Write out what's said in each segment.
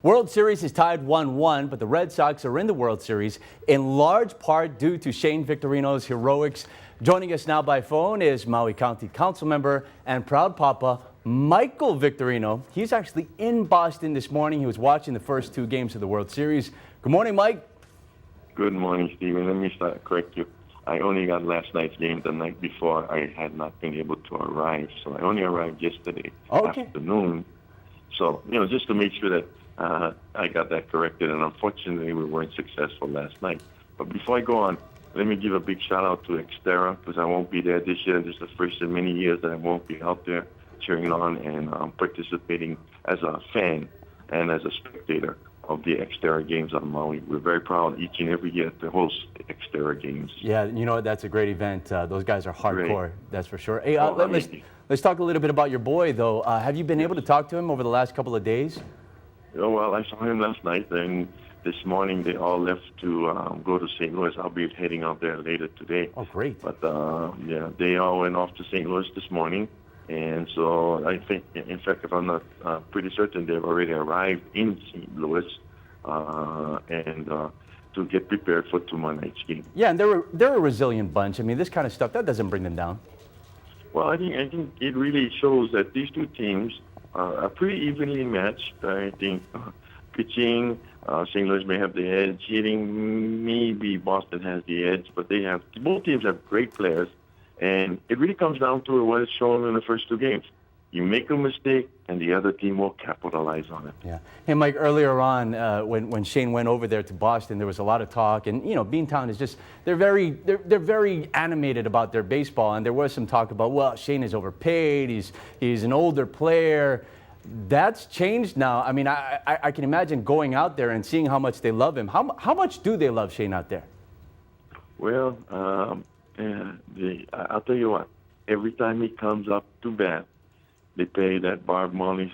World Series is tied 1-1, but the Red Sox are in the World Series in large part due to Shane Victorino's heroics. Joining us now by phone is Maui County Council member and proud papa, Michael Victorino. He's actually in Boston this morning. He was watching the first two games of the World Series. Good morning, Mike. Good morning, Stephen. Let me correct you. I only got last night's game the night before. I had not been able to arrive, so I only arrived yesterday afternoon. So, just to make sure that I got that corrected, and unfortunately we weren't successful last night. But before I go on, let me give a big shout out to Xterra, because I won't be there this year. This is the first in many years that I won't be out there cheering on and participating as a fan and as a spectator of the Xterra games on Maui. We're very proud each and every year to host Xterra games. Yeah, you know what? That's a great event. Those guys are hardcore, Great. That's for sure. Hey, let's talk a little bit about your boy, though. Have you been able to talk to him over the last couple of days? Oh, well, I saw him last night, and this morning they all left to go to St. Louis. I'll be heading out there later today. Oh, great. But, they all went off to St. Louis this morning. And so I think, in fact, if I'm not pretty certain, they've already arrived in St. Louis to get prepared for tomorrow night's game. Yeah, and they're a resilient bunch. I mean, this kind of stuff, that doesn't bring them down. Well, I think it really shows that these two teams are pretty evenly matched. I think pitching, St. Louis may have the edge. Hitting, maybe Boston has the edge, but both teams have great players, and it really comes down to what is shown in the first two games. You make a mistake, and the other team will capitalize on it. Yeah. Hey, Mike, earlier on, when Shane went over there to Boston, there was a lot of talk, and Beantown is they're very animated about their baseball, and there was some talk about, well, Shane is overpaid, he's an older player. That's changed now. I mean, I can imagine going out there and seeing how much they love him. How much do they love Shane out there? Well, I'll tell you what. Every time he comes up to bat, they play that Bob Marley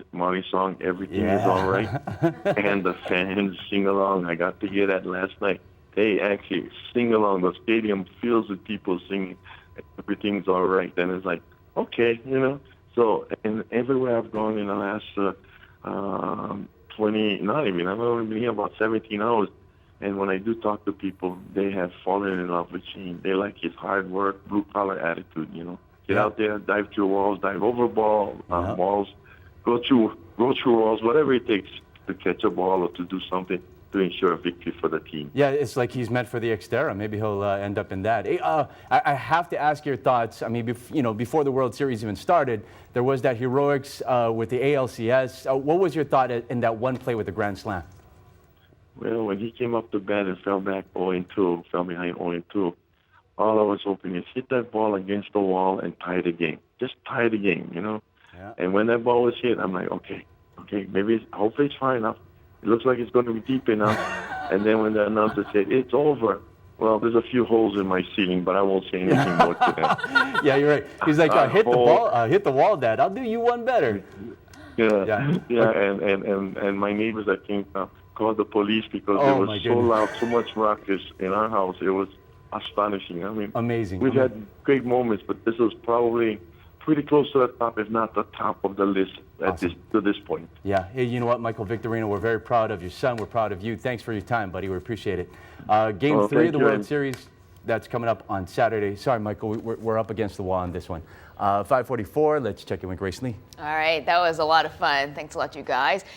song, Everything is All Right, and the fans sing along. I got to hear that last night. They actually sing along. The stadium fills with people singing, Everything's All Right. And it's like, okay, So, and everywhere I've gone in the last 20, not even, I've only been here about 17 hours. And when I do talk to people, they have fallen in love with Shane. They like his hard work, blue-collar attitude, Get out there, dive through walls, dive over walls, go through walls, whatever it takes to catch a ball or to do something to ensure a victory for the team. Yeah, it's like he's meant for the Xterra. Maybe he'll end up in that. Hey, I have to ask your thoughts. I mean, before the World Series even started, there was that heroics with the ALCS. What was your thought in that one play with the grand slam? Well, when he came up to bat and fell behind 0-2, all I was hoping is hit that ball against the wall and tie the game. Just tie the game, Yeah. And when that ball was hit, I'm like, okay, hopefully it's far enough. It looks like it's going to be deep enough. And then when the announcer said, it's over, well, there's a few holes in my ceiling, but I won't say anything more to that. Yeah, you're right. He's like, hit the wall, Dad. I'll do you one better. Yeah. And my neighbors, I think, called the police because it was so loud, so much ruckus in our house. It was astonishing. I mean, amazing. We've had great moments, but this was probably pretty close to the top, if not the top of the list to this point. Yeah. Hey, you know what, Michael Victorino, we're very proud of your son. We're proud of you. Thanks for your time, buddy. We appreciate it. Game 3 of the World Series, that's coming up on Saturday. Sorry, Michael, we're up against the wall on this one. 5:44. Let's check in with Grace Lee. All right, that was a lot of fun. Thanks a lot, you guys.